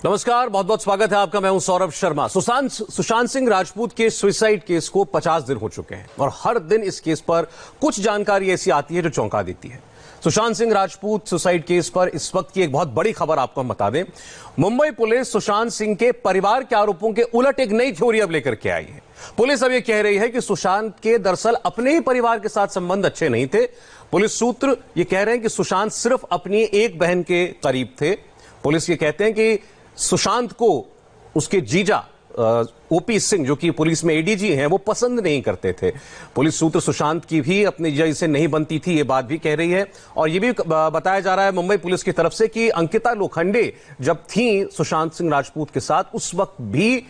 नमस्कार, बहुत बहुत स्वागत है आपका। मैं हूं सौरभ शर्मा। सुशांत सिंह राजपूत के सुसाइड केस को 50 दिन हो चुके हैं और हर दिन इस केस पर कुछ जानकारी ऐसी आती है जो चौंका देती है। सुशांत सिंह राजपूत सुसाइड केस पर इस वक्त की एक बहुत बड़ी खबर आपको हम बता दें। मुंबई पुलिस सुशांत सिंह के परिवार के आरोपों के उलट एक नई थ्योरी अब लेकर के आई है। पुलिस अब यह कह रही है कि सुशांत के दरअसल अपने ही परिवार के साथ संबंध अच्छे नहीं थे। पुलिस सूत्र ये कह रहे हैं कि सुशांत सिर्फ अपनी एक बहन के करीब थे। पुलिस ये कहते हैं कि सुशांत को उसके जीजा ओपी सिंह, जो कि पुलिस में एडीजी हैं, वो पसंद नहीं करते थे। पुलिस सूत्र सुशांत की भी अपने जीजा से नहीं बनती थी, ये बात भी कह रही है। और ये भी बताया जा रहा है मुंबई पुलिस की तरफ से कि अंकिता लोखंडे जब थी सुशांत सिंह राजपूत के साथ, उस वक्त भी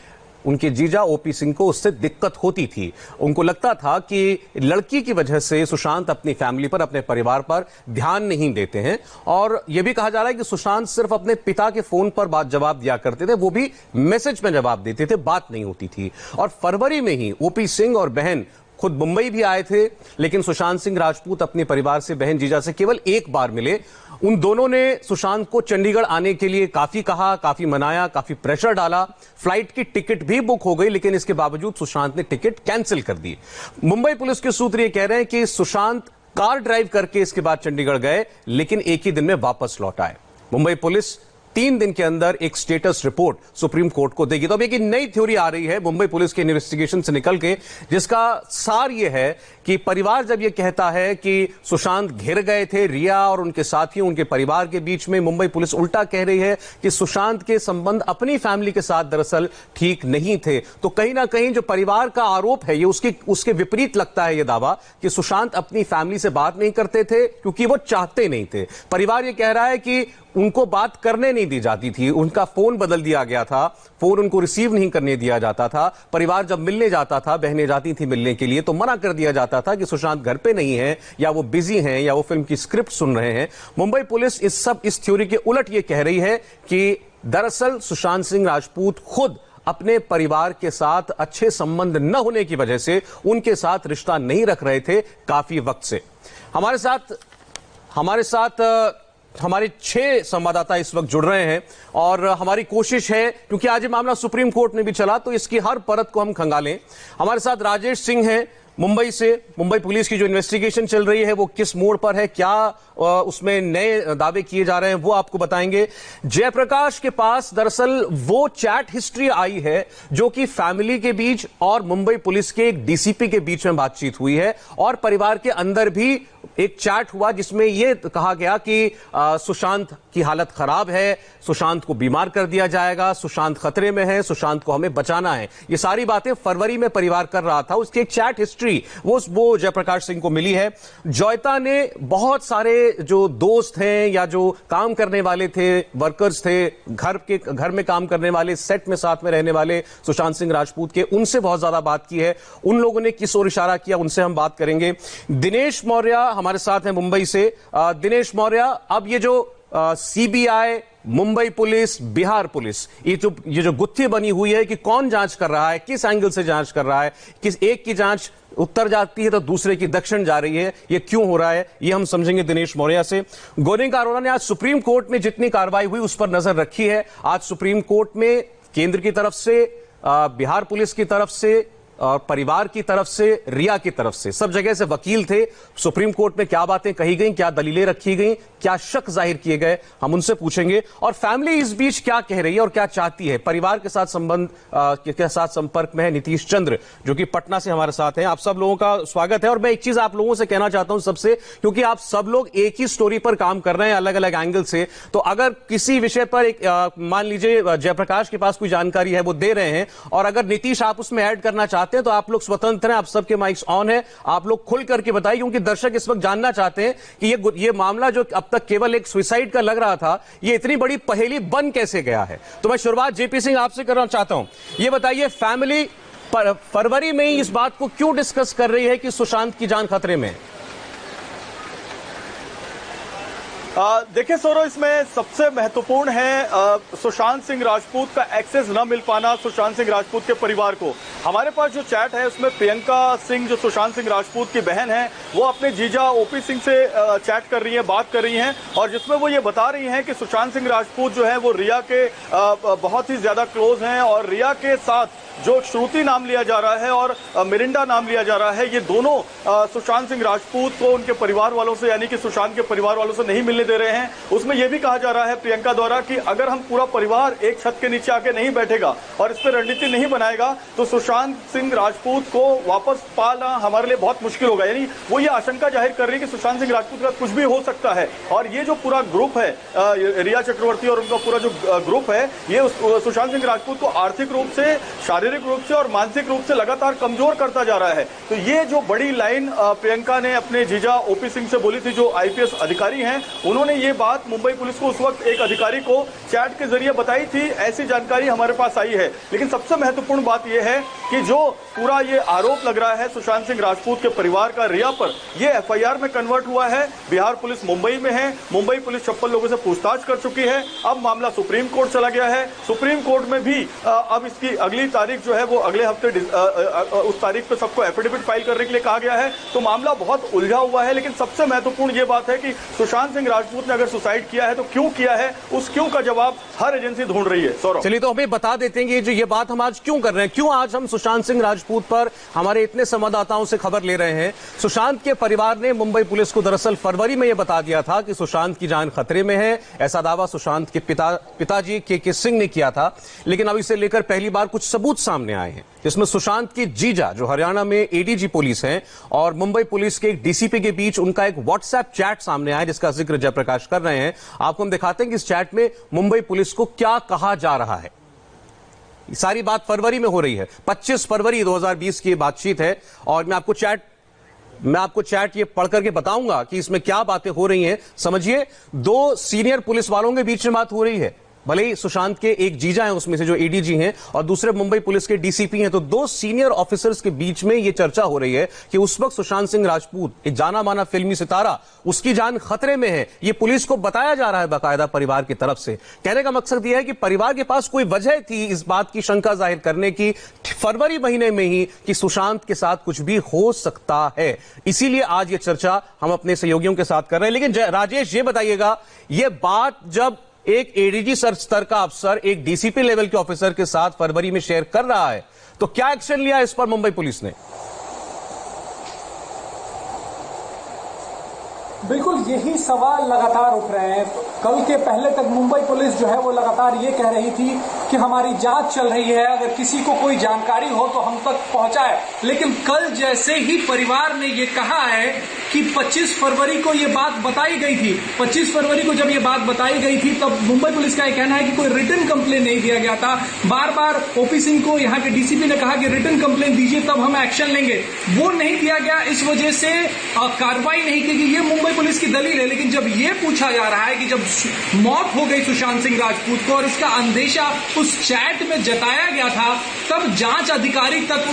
उनके जीजा ओपी सिंह को उससे दिक्कत होती थी। उनको लगता था कि लड़की की वजह से सुशांत अपनी फैमिली पर, अपने परिवार पर ध्यान नहीं देते हैं। और यह भी कहा जा रहा है कि सुशांत सिर्फ अपने पिता के फोन पर बात जवाब दिया करते थे, वो भी मैसेज में जवाब देते थे, बात नहीं होती थी। और फरवरी में ही ओपी सिंह और बहन खुद मुंबई भी आए थे, लेकिन सुशांत सिंह राजपूत अपने परिवार से, बहन जीजा से केवल एक बार मिले। उन दोनों ने सुशांत को चंडीगढ़ आने के लिए काफी कहा, काफी मनाया, काफी प्रेशर डाला। फ्लाइट की टिकट भी बुक हो गई, लेकिन इसके बावजूद सुशांत ने टिकट कैंसिल कर दी। मुंबई पुलिस के सूत्र ये कह रहे हैं कि सुशांत कार ड्राइव करके इसके बाद चंडीगढ़ गए, लेकिन एक ही दिन में वापस लौट आए। मुंबई पुलिस 3 दिन के अंदर एक स्टेटस रिपोर्ट सुप्रीम कोर्ट को देगी। तो अब एक नई थ्योरी आ रही है मुंबई पुलिस के इन्वेस्टिगेशन से निकल के, जिसका सार यह है कि परिवार जब यह कहता है कि सुशांत घिर गए थे रिया और उनके साथियों, उनके परिवार के बीच में, मुंबई पुलिस उल्टा कह रही है कि सुशांत के संबंध अपनी फैमिली के साथ दरअसल ठीक नहीं थे। तो कहीं ना कहीं जो परिवार का आरोप है, ये उसके विपरीत लगता है। यह दावा कि सुशांत अपनी फैमिली से बात नहीं करते थे क्योंकि वो चाहते नहीं थे। परिवार यह कह रहा है कि उनको बात करने नहीं दी जाती थी, उनका फोन बदल दिया गया था, फोन उनको रिसीव नहीं करने दिया जाता था। परिवार जब मिलने जाता था, बहनें जाती थी मिलने के लिए, तो मना कर दिया जाता था कि सुशांत घर पे नहीं है, या वो बिजी हैं, या वो फिल्म की स्क्रिप्ट सुन रहे हैं। मुंबई पुलिस इस थ्योरी के उलट ये कह रही है कि दरअसल सुशांत सिंह राजपूत खुद अपने परिवार के साथ अच्छे संबंध न होने की वजह से उनके साथ रिश्ता नहीं रख रहे थे काफी वक्त से। हमारे साथ हमारे 6 संवाददाता इस वक्त जुड़ रहे हैं और हमारी कोशिश है, क्योंकि आज ये मामला सुप्रीम कोर्ट में भी चला, तो इसकी हर परत को हम खंगालें। हमारे साथ राजेश सिंह हैं मुंबई से। मुंबई पुलिस की जो इन्वेस्टिगेशन चल रही है वो किस मोड़ पर है, क्या उसमें नए दावे किए जा रहे हैं, वो आपको बताएंगे। जयप्रकाश के पास दरअसल वो चैट हिस्ट्री आई है जो कि फैमिली के बीच और मुंबई पुलिस के एक डीसीपी के बीच में बातचीत हुई है, और परिवार के अंदर भी एक चैट हुआ जिसमें यह कहा गया कि सुशांत की हालत खराब है, सुशांत को बीमार कर दिया जाएगा, सुशांत खतरे में है, सुशांत को हमें बचाना है। ये सारी बातें फरवरी में परिवार कर रहा था। उसकी एक चैट हिस्ट्री वो जयप्रकाश सिंह को मिली है। जॉयता ने बहुत सारे जो दोस्त हैं या जो काम करने वाले थे, वर्कर्स थे, घर में काम करने वाले, सेट में साथ में रहने वाले सुशांत सिंह राजपूत के, उनसे बहुत ज्यादा बात की है। उन लोगों ने किस ओर इशारा किया, उनसे हम बात करेंगे। दिनेश मौर्य हमारे साथ हैं मुंबई से। दिनेश मौर्य, अब ये जो CBI, Mumbai police, Bihar police, ये जो गुत्थी बनी हुई है कि कौन जांच कर रहा है, किस एंगल से जांच कर रहा है, किस एक की जांच उत्तर जाती है तो दूसरे की दक्षिण जा रही है, ये क्यों हो रहा है, ये हम समझेंगे दिनेश मौर्य से। गोविंदा अरोड़ा ने आज सुप्रीम कोर्ट में जितनी कार्रवाई हुई उस पर नजर रखी है। आज सुप्रीम कोर्ट में केंद्र की तरफ से, बिहार पुलिस की तरफ से, और परिवार की तरफ से, रिया की तरफ से, सब जगह से वकील थे। सुप्रीम कोर्ट में क्या बातें कही गई, क्या दलीलें रखी गई, क्या शक जाहिर किए गए, हम उनसे पूछेंगे। और फैमिली इस बीच क्या कह रही है और क्या चाहती है। परिवार के साथ के साथ संपर्क में है नीतीश चंद्र, जो कि पटना से हमारे साथ हैं। आप सब लोगों का स्वागत है। और मैं एक चीज आप लोगों से कहना चाहता हूं सबसे, क्योंकि आप सब लोग एक ही स्टोरी पर काम कर रहे हैं अलग अलग एंगल से, तो अगर किसी विषय पर एक मान लीजिए जयप्रकाश के पास कोई जानकारी है वो दे रहे हैं, और अगर नीतीश आप उसमें ऐड करना चाहते हैं तो आप लोग स्वतंत्र हैं, आप सबके माइक्स ऑन है, आप लोग खुल करके बताइए, क्योंकि दर्शक इस वक्त जानना चाहते हैं कि ये मामला जो अब तक केवल एक सुसाइड का लग रहा था, ये इतनी बड़ी पहेली बन कैसे गया है। तो मैं शुरुआत जेपी सिंह आपसे करना चाहता हूं। ये बताइए, फैमिली फरवरी में ही इस बात को क्यों डिस्कस कर रही है कि सुशांत की जान खतरे में है? देखिए सौरभ, इसमें सबसे महत्वपूर्ण है सुशांत सिंह राजपूत का एक्सेस न मिल पाना सुशांत सिंह राजपूत के परिवार को। हमारे पास जो चैट है उसमें प्रियंका सिंह जो सुशांत सिंह राजपूत की बहन है वो अपने जीजा ओपी सिंह से चैट कर रही है, बात कर रही हैं, और जिसमें वो ये बता रही हैं कि सुशांत सिंह राजपूत जो है वो रिया के बहुत ही ज्यादा क्लोज हैं, और रिया के साथ जो श्रुति नाम लिया जा रहा है और मिरिंडा नाम लिया जा रहा है, ये दोनों सुशांत सिंह राजपूत को उनके परिवार वालों से, यानी कि सुशांत के परिवार वालों से नहीं मिलने दे रहे हैं। उसमें यह भी कहा जा रहा है प्रियंका द्वारा कि अगर हम पूरा परिवार एक छत के नीचे आके नहीं बैठेगा और इस पर रणनीति नहीं बनाएगा तो सुशांत सिंह राजपूत को वापस पाना हमारे लिए बहुत मुश्किल होगा। यानी वो ये आशंका जाहिर कर रही है कि सुशांत सिंह राजपूत का कुछ भी हो सकता है, और ये जो पूरा ग्रुप है रिया चक्रवर्ती और उनका पूरा जो ग्रुप है, ये सुशांत सिंह राजपूत को आर्थिक रूप से, शारीरिक रूप से और मानसिक रूप से लगातार कमजोर करता जा रहा है। तो ये जो बड़ी लाइन प्रियंका ने अपने जीजा ओपी सिंह से बोली थी, जो आईपीएस अधिकारी हैं, उन्होंने ये बात मुंबई पुलिस को उस वक्त एक अधिकारी को चैट के जरिए बताई थी, ऐसी जानकारी हमारे पास आई है। लेकिन सबसे महत्वपूर्ण बात यह है कि जो पूरा ये आरोप लग रहा है सुशांत सिंह राजपूत के परिवार का रिया पर, ये एफआईआर में कन्वर्ट हुआ है। बिहार पुलिस मुंबई में है, मुंबई पुलिस 56 लोगों से पूछताछ कर चुकी है। अब मामला सुप्रीम कोर्ट चला गया है, सुप्रीम कोर्ट में भी अब इसकी अगली तारीख जो है वो अगले हफ्ते उस तारीख पे सबको एफिडेविट फाइल करने के लिए कहा गया है। तो मामला बहुत उलझा हुआ है, लेकिन सबसे महत्वपूर्ण ये बात है कि सुशांत सिंह राजपूत ने अगर सुसाइड किया है तो क्यों किया है, उस क्यों का जवाब हर एजेंसी ढूंढ रही है। सौरभ, चलिए तो हमें बता देते हैं कि जो ये बात हम आज क्यों कर रहे हैं, क्यों आज हम सुशांत सिंह राजपूत पर हमारे इतने संवाददाताओं से खबर ले रहे हैं। सुशांत के परिवार ने मुंबई पुलिस को दरअसल फरवरी में यह बता दिया था कि सुशांत की जान खतरे में है। ऐसा दावा सुशांत के पिताजी के सिंह ने किया था, लेकिन अब इसे लेकर पहली बार कुछ सबूत सामने आए हैं, जिसमें सुशांत की जीजा जो हरियाणा में एडीजी पुलिस हैं और मुंबई पुलिस के एक डीसीपी के बीच उनका एक व्हाट्सएप चैट सामने आया, जिसका जिक्र जयप्रकाश कर रहे हैं। आपको हम दिखाते हैं कि इस चैट में मुंबई पुलिस को क्या कहा जा रहा है। सारी बात फरवरी में हो रही है, 25 फरवरी 2020 की बातचीत है, और मैं आपको चैट ये पढ़ करके बताऊंगा कि इसमें क्या बातें हो रही हैं। समझिए, दो सीनियर पुलिस वालों के बीच में बात हो रही है, भले ही सुशांत के एक जीजा हैं उसमें से जो एडीजी हैं और दूसरे मुंबई पुलिस के डीसीपी हैं, तो दो सीनियर ऑफिसर्स के बीच में यह चर्चा हो रही है कि उस वक्त सुशांत सिंह राजपूत, एक जाना माना फिल्मी सितारा, उसकी जान खतरे में है। यह पुलिस को बताया जा रहा है बाकायदा परिवार की तरफ से। कहने का मकसद यह है कि परिवार के पास कोई वजह थी इस बात की शंका जाहिर करने की फरवरी महीने में ही कि सुशांत के साथ कुछ भी हो सकता है। इसीलिए आज यह चर्चा हम अपने सहयोगियों के साथ कर रहे हैं। लेकिन राजेश, ये बताइएगा, यह बात जब एक एडीजी स्तर का अफसर एक डीसीपी लेवल के ऑफिसर के साथ फरवरी में शेयर कर रहा है, तो क्या एक्शन लिया इस पर मुंबई पुलिस ने? बिल्कुल यही सवाल लगातार उठ रहे हैं। कल के पहले तक मुंबई पुलिस जो है वो लगातार ये कह रही थी कि हमारी जांच चल रही है, अगर किसी को कोई जानकारी हो तो हम तक पहुंचाए। लेकिन कल जैसे ही परिवार ने ये कहा है कि 25 फरवरी को ये बात बताई गई थी, 25 फरवरी को जब ये बात बताई गई थी तब मुंबई पुलिस का ये कहना है कि कोई रिटन कंप्लेन नहीं दिया गया था। बार बार ओपी सिंह को यहाँ के डीसीपी ने कहा कि रिटन कंप्लेन दीजिए तब हम एक्शन लेंगे, वो नहीं दिया गया। इस वजह से कार्रवाई नहीं की गई, ये मुंबई पुलिस की दलील है। लेकिन जब ये पूछा जा रहा है कि जब मौत हो गई सुशांत सिंह राजपूत को और इसका अंदेशा उस चैट में जताया गया था, तब जांच अधिकारी तक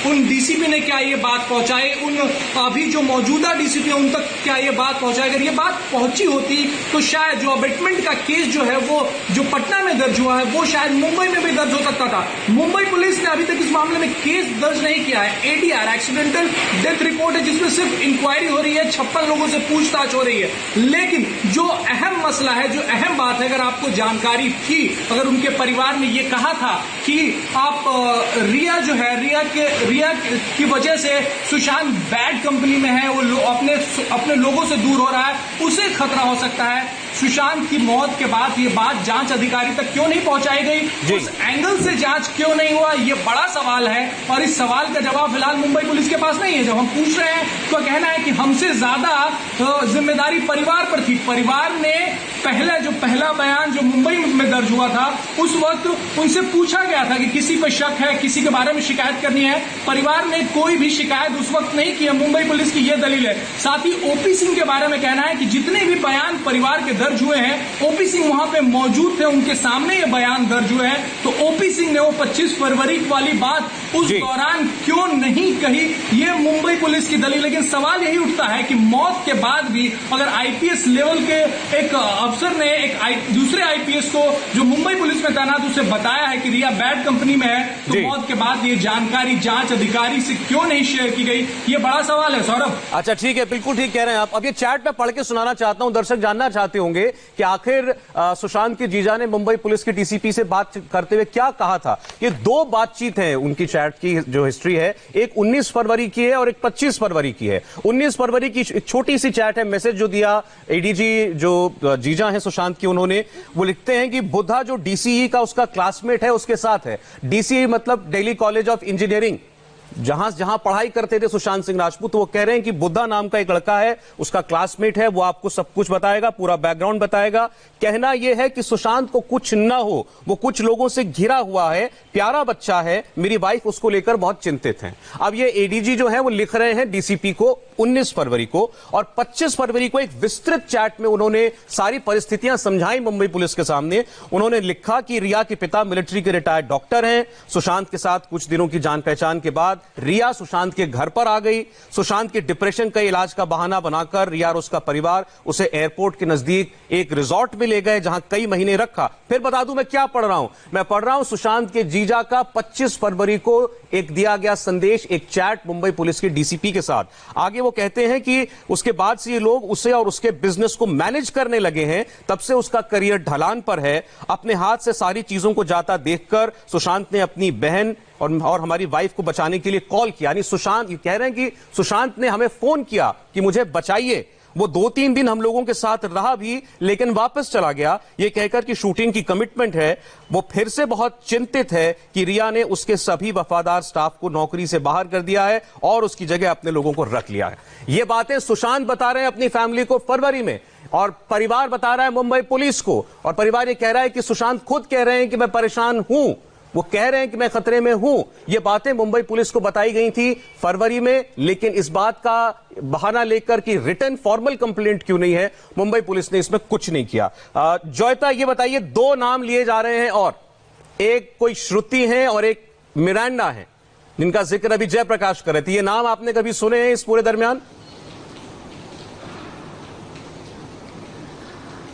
उन डीसीपी ने क्या ये बात पहुंचाई, उन अभी जो मौजूदा डीसीपी उन तक क्या ये बात पहुंचाई? अगर ये बात पहुंची होती तो शायद जो अबेटमेंट का केस जो है वो जो पटना में दर्ज हुआ है वो शायद मुंबई में भी दर्ज हो सकता था। मुंबई पुलिस ने अभी तक इस मामले में केस दर्ज नहीं किया है। एडीआर एक्सीडेंटल डेथ रिपोर्ट है जिसमें सिर्फ इंक्वायरी हो रही है, 56 लोगों से पूछताछ हो रही है। लेकिन जो अहम मसला है, जो अहम बात है, अगर आपको जानकारी थी, अगर उनके परिवार ने ये कहा था कि आप रिया जो है, रिया की वजह से सुशांत बैड कंपनी में है, वो अपने लोगों से दूर हो रहा है, उसे खतरा हो सकता है, सुशांत की मौत के बाद ये बात जांच अधिकारी तक क्यों नहीं पहुंचाई गई, उस एंगल से जांच क्यों नहीं हुआ, ये बड़ा सवाल है। और इस सवाल का जवाब फिलहाल मुंबई पुलिस के पास नहीं है। जब हम पूछ रहे हैं तो कहना है कि हमसे ज्यादा जिम्मेदारी परिवार पर थी। परिवार ने पहला बयान जो मुंबई में दर्ज हुआ था, उस वक्त उनसे पूछा गया था कि किसी पर शक है, किसी के बारे में शिकायत करनी है। परिवार ने कोई भी शिकायत उस वक्त नहीं की है। मुंबई पुलिस की यह दलील है। साथ ही ओपी सिंह के बारे में कहना है कि जितने भी बयान परिवार के दर्ज हुए हैं, ओपी सिंह वहां पे मौजूद थे, उनके सामने ये बयान दर्ज हुए हैं। तो ओपी सिंह ने वो 25 फरवरी वाली बात उस दौरान क्यों नहीं कही, ये मुंबई पुलिस की दलील। लेकिन सवाल यही उठता है कि मौत के बाद भी अगर आईपीएस लेवल के एक अफसर ने दूसरे आईपीएस को जो मुंबई पुलिस में तैनात उसे बताया है कि रिया बैड कंपनी में है, तो मौत के बाद ये जानकारी जांच अधिकारी से क्यों नहीं शेयर की गई, ये बड़ा सवाल है सौरभ। अच्छा ठीक है, बिल्कुल ठीक कह रहे हैं आप। अब ये चैट में पढ़ के सुनाना चाहता हूं, दर्शक जानना चाहते होंगे कि आखिर सुशांत के जीजा ने मुंबई पुलिस के डीसीपी से बात करते हुए क्या कहा था। ये दो बातचीत है उनकी चैट की जो हिस्ट्री है, एक 19 फरवरी की है और एक 25 फरवरी की है। 19 फरवरी की एक छोटी सी चैट है, मैसेज जो दिया एडीजी जो जीजा है सुशांत की, उन्होंने वो लिखते हैं कि बुद्धा जो डीसीई का उसका क्लासमेट है उसके साथ है। डीसीई मतलब दिल्ली कॉलेज ऑफ इंजीनियरिंग, जहां पढ़ाई करते थे सुशांत सिंह राजपूत। तो वो कह रहे हैं कि बुद्धा नाम का एक लड़का है, उसका क्लासमेट है, वो आपको सब कुछ बताएगा, पूरा बैकग्राउंड बताएगा। कहना यह है कि सुशांत को कुछ ना हो, वो कुछ लोगों से घिरा हुआ है, प्यारा बच्चा है, मेरी वाइफ उसको लेकर बहुत चिंतित है। अब ये एडीजी जो है वो लिख रहे हैं डीसीपी को 19 फरवरी को, और 25 फरवरी को एक विस्तृत चैट में उन्होंने सारी परिस्थितियां समझाई मुंबई पुलिस के सामने। उन्होंने लिखा कि रिया के पिता मिलिट्री के रिटायर्ड डॉक्टर हैं। सुशांत के साथ कुछ दिनों की जान पहचान के बाद रिया सुशांत के घर पर आ गई। सुशांत के डिप्रेशन का इलाज का बहाना बनाकर रिया और उसका परिवार उसे एयरपोर्ट के नजदीक एक रिजॉर्ट में ले गए, जहां कई महीने रखा। फिर बता दूं मैं क्या पढ़ रहा हूं, मैं पढ़ रहा हूं सुशांत के जीजा का 25 फरवरी को एक दिया गया संदेश, एक चैट मुंबई पुलिस के डीसीपी के साथ। आगे वो कहते हैं कि उसके बाद से ये लोग उसे और उसके बिजनेस को मैनेज करने लगे हैं, तब से उसका करियर ढलान पर है। अपने हाथ से सारी चीजों को जाता देखकर सुशांत ने अपनी बहन और हमारी वाइफ को बचाने के लिए कॉल किया। यानी सुशांत ये कह रहे हैं कि सुशांत ने हमें फोन किया कि मुझे बचाइए। वो 2-3 दिन हम लोगों के साथ रहा भी, लेकिन वापस चला गया, ये कहकर कि शूटिंग की कमिटमेंट है। वो फिर से बहुत चिंतित है कि रिया ने उसके सभी वफादार स्टाफ को नौकरी से बाहर कर दिया है और उसकी जगह अपने लोगों को रख लिया है। ये बातें सुशांत बता रहे हैं अपनी फैमिली को फरवरी में, और परिवार बता रहा है मुंबई पुलिस को। और परिवार ये कह रहा है कि सुशांत खुद कह रहे हैं कि मैं परेशान हूं, वो कह रहे हैं कि मैं खतरे में हूं। ये बातें मुंबई पुलिस को बताई गई थी फरवरी में, लेकिन इस बात का बहाना लेकर कि रिटन फॉर्मल कंप्लेंट क्यों नहीं है, मुंबई पुलिस ने इसमें कुछ नहीं किया। जॉयता ये बताइए, 2 नाम लिए जा रहे हैं, और एक कोई श्रुति है और एक मिरांडा है, जिनका जिक्र अभी जयप्रकाश कर रहे थे। ये नाम आपने कभी सुने हैं इस पूरे दरमियान?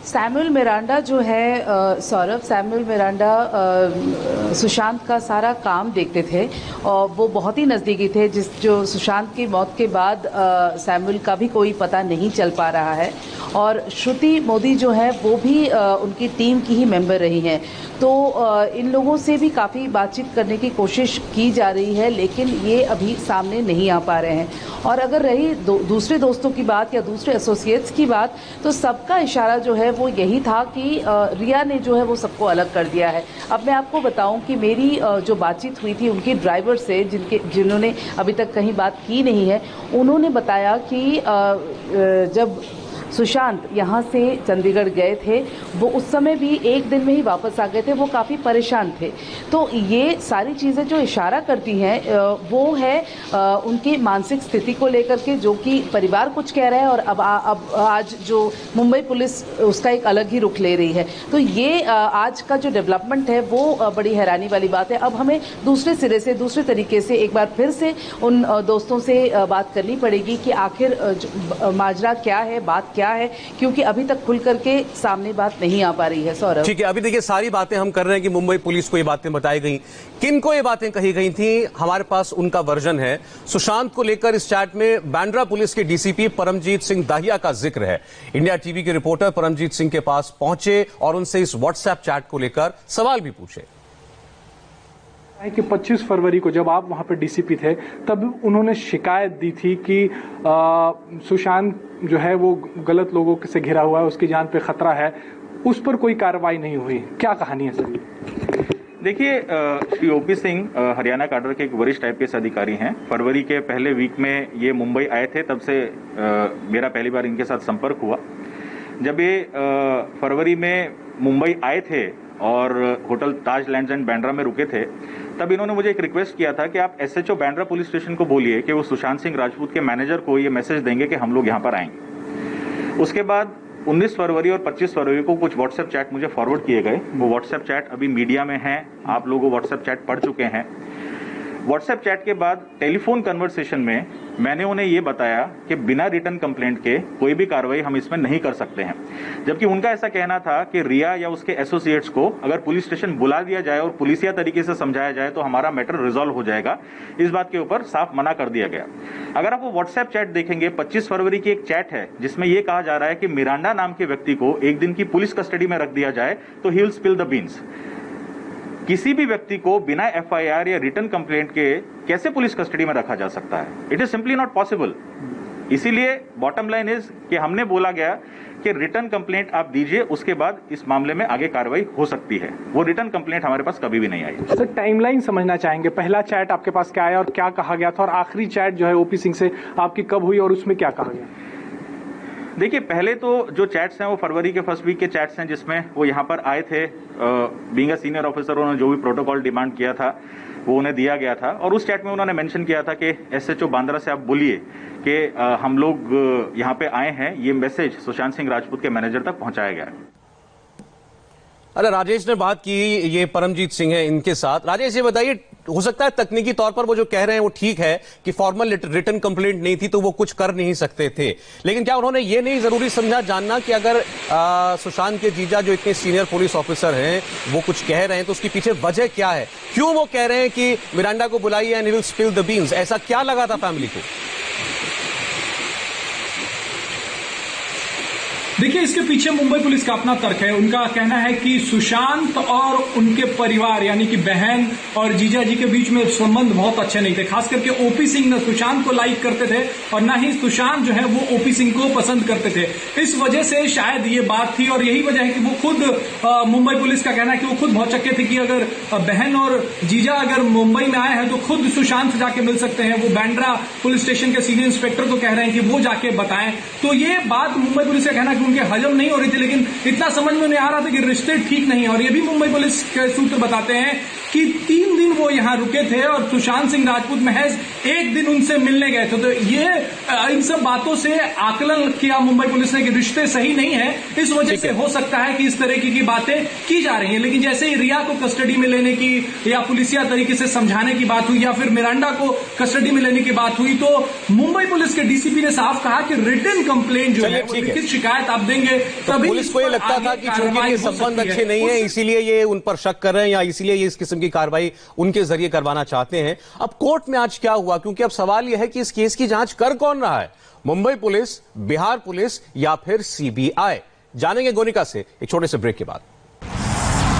सैमुअल मिरांडा जो है सौरभ, सैमुअल मिरांडा सुशांत का सारा काम देखते थे और वो बहुत ही नज़दीकी थे। जो सुशांत की मौत के बाद सैमुअल का भी कोई पता नहीं चल पा रहा है। और श्रुति मोदी जो है वो भी उनकी टीम की ही मेंबर रही हैं। तो इन लोगों से भी काफ़ी बातचीत करने की कोशिश की जा रही है, लेकिन ये अभी सामने नहीं आ पा रहे हैं। और अगर रही दूसरे दोस्तों की बात या दूसरे एसोसिएट्स की बात, तो सबका इशारा जो है वो यही था कि रिया ने जो है वो सबको अलग कर दिया है। अब मैं आपको बताऊं कि मेरी जो बातचीत हुई थी उनकी ड्राइवर से, जिन्होंने अभी तक कहीं बात की नहीं है, उन्होंने बताया कि जब सुशांत यहाँ से चंडीगढ़ गए थे, वो उस समय भी एक दिन में ही वापस आ गए थे, वो काफ़ी परेशान थे। तो ये सारी चीज़ें जो इशारा करती हैं वो है उनकी मानसिक स्थिति को लेकर के, जो कि परिवार कुछ कह रहा है और अब आज जो मुंबई पुलिस उसका एक अलग ही रुख ले रही है। तो ये आज का जो डेवलपमेंट है वो बड़ी हैरानी वाली बात है। अब हमें दूसरे सिरे से, दूसरे तरीके से एक बार फिर से उन दोस्तों से बात करनी पड़ेगी कि आखिर माजरा क्या है, बात क्या है, क्योंकि अभी तक खुल करके सामने बात नहीं आ पा रही है। सौरभ ठीक है, अभी देखिए सारी बातें हम कर रहे हैं कि मुंबई पुलिस को ये बातें बताई गई, किनको ये बातें कही गई थी, हमारे पास उनका वर्जन है। सुशांत को लेकर इस चैट में बांद्रा पुलिस के डीसीपी परमजीत सिंह दाहिया का जिक्र है। इंडिया टीवी के रिपोर्टर परमजीत सिंह के पास पहुंचे और उनसे इस व्हाट्सएप चैट को लेकर सवाल भी पूछे। कि 25 फरवरी को जब आप वहां पर डीसीपी थे, तब उन्होंने शिकायत दी थी कि सुशांत जो है वो गलत लोगों से घिरा हुआ है, उसकी जान पे खतरा है। उस पर कोई कार्रवाई नहीं हुई, क्या कहानी है सर? देखिए, श्री ओपी सिंह हरियाणा काडर के एक वरिष्ठ आईपीएस अधिकारी हैं। फरवरी के पहले वीक में ये मुंबई आए थे, तब से मेरा पहली बार इनके साथ संपर्क हुआ। जब ये फरवरी में मुंबई आए थे और hotel Taj lands and Bandra में रुके थे, तब इन्होंने मुझे एक रिक्वेस्ट किया था कि आप एसएचओ बांद्रा पुलिस स्टेशन को बोलिए कि वो सुशांत सिंह राजपूत के मैनेजर को ये मैसेज देंगे कि हम लोग यहाँ पर आएंगे। उसके बाद 19 फरवरी और 25 फरवरी को कुछ व्हाट्सएप चैट मुझे फॉरवर्ड किए गए। वो व्हाट्सएप चैट अभी मीडिया में हैं, आप लोग वो व्हाट्सएप चैट पढ़ चुके हैं। व्हाट्सएप चैट के बाद टेलीफोन कन्वर्सेशन में मैंने उन्हें यह बताया कि बिना रिटर्न कंप्लेंट के कोई भी कार्रवाई हम इसमें नहीं कर सकते हैं, जबकि उनका ऐसा कहना था कि रिया या उसके एसोसिएट्स को अगर पुलिस स्टेशन बुला दिया जाए और पुलिसिया तरीके से समझाया जाए तो हमारा मैटर रिजॉल्व हो जाएगा। इस बात के ऊपर साफ मना कर दिया गया। अगर आप वो व्हाट्सएप चैट देखेंगे, 25 फरवरी की एक चैट है जिसमें यह कहा जा रहा है कि मिरांडा नाम के व्यक्ति को एक दिन की पुलिस कस्टडी में रख दिया जाए तो he will spill the beans. किसी भी व्यक्ति को बिना एफआईआर या रिटर्न कंप्लेंट के कैसे पुलिस कस्टडी में रखा जा सकता है? It is simply not possible. इसीलिए बॉटम लाइन इज कि हमने बोला गया कि रिटर्न कंप्लेंट आप दीजिए, उसके बाद इस मामले में आगे कार्रवाई हो सकती है। वो रिटर्न कंप्लेंट हमारे पास कभी भी नहीं आई। सर, टाइमलाइन समझना चाहेंगे, पहला चैट आपके पास क्या आया और क्या कहा गया था, और आखिरी चैट जो है ओपी सिंह से आपकी कब हुई और उसमें क्या कहा गया? देखिए, पहले तो जो चैट्स हैं वो फरवरी के फर्स्ट वीक के चैट्स हैं जिसमें वो यहाँ पर आए थे। बीइंग अ सीनियर ऑफिसर उन्होंने जो भी प्रोटोकॉल डिमांड किया था वो उन्हें दिया गया था, और उस चैट में उन्होंने मेंशन किया था कि एसएचओ बांद्रा से आप बोलिए कि हम लोग यहाँ पे आए हैं, ये मैसेज सुशांत सिंह राजपूत के मैनेजर तक पहुंचाया गया है। अरे राजेश ने बात की, ये परमजीत सिंह है इनके साथ। राजेश, ये बताइए, हो सकता है तकनीकी तौर पर वो जो कह रहे हैं वो ठीक है कि फॉर्मल रिटर्न कंप्लेंट नहीं थी तो वो कुछ कर नहीं सकते थे, लेकिन क्या उन्होंने ये नहीं जरूरी समझा जानना कि अगर सुशांत के जीजा जो इतने सीनियर पुलिस ऑफिसर हैं वो कुछ कह रहे हैं तो उसके पीछे वजह क्या है? क्यों वो कह रहे हैं कि मिरांडा को बुलाइए and he will spill the beans? ऐसा क्या लगा था फैमिली को? देखिए, इसके पीछे मुंबई पुलिस का अपना तर्क है। उनका कहना है कि सुशांत और उनके परिवार यानी कि बहन और जीजा जी के बीच में संबंध बहुत अच्छे नहीं थे। खास करके ओपी सिंह न सुशांत को लाइक करते थे और न ही सुशांत जो है वो ओपी सिंह को पसंद करते थे। इस वजह से शायद ये बात थी, और यही वजह है कि वो खुद मुंबई पुलिस का कहना है कि वो खुद बहुत चक्के थे कि अगर बहन और जीजा अगर मुंबई में आए हैं तो खुद सुशांत जाके मिल सकते हैं। वो बांद्रा पुलिस स्टेशन के सीनियर इंस्पेक्टर को कह रहे हैं कि वो जाके बताएं। तो ये बात मुंबई पुलिस का कहना है कि उनके हजम नहीं हो रही थी, लेकिन इतना समझ में नहीं आ रहा था कि रिश्ते ठीक नहीं है। और ये भी मुंबई पुलिस के सूत्र बताते हैं कि 3 दिन वो यहां रुके थे और सुशांत सिंह राजपूत महज 1 दिन उनसे मिलने गए थे। तो ये इन सब बातों से आकलन किया मुंबई पुलिस ने कि रिश्ते सही नहीं है। इस वजह से हो सकता है कि इस तरह की बातें की जा रही हैं। लेकिन जैसे ही रिया को कस्टडी में लेने की या पुलिसिया तरीके से समझाने की बात हुई या फिर मिरांडा को कस्टडी में लेने की बात हुई तो मुंबई पुलिस के डीसीपी ने साफ कहा कि रिटन कंप्लेंट जो है, लिखित शिकायत आप देंगे तो पुलिस को ये लगता था कि चूंकि ये संबंध अच्छे नहीं है इसीलिए ये उन पर शक कर रहे हैं या इसीलिए ये इस किस्म की कार्रवाई उनके जरिए करवाना चाहते हैं। अब कोर्ट में आज क्या हुआ, क्योंकि अब सवाल यह है कि इस केस की जांच कर कौन रहा है, मुंबई पुलिस, बिहार पुलिस या फिर सीबीआई? जानेंगे गोनिका से एक छोटे से ब्रेक के बाद।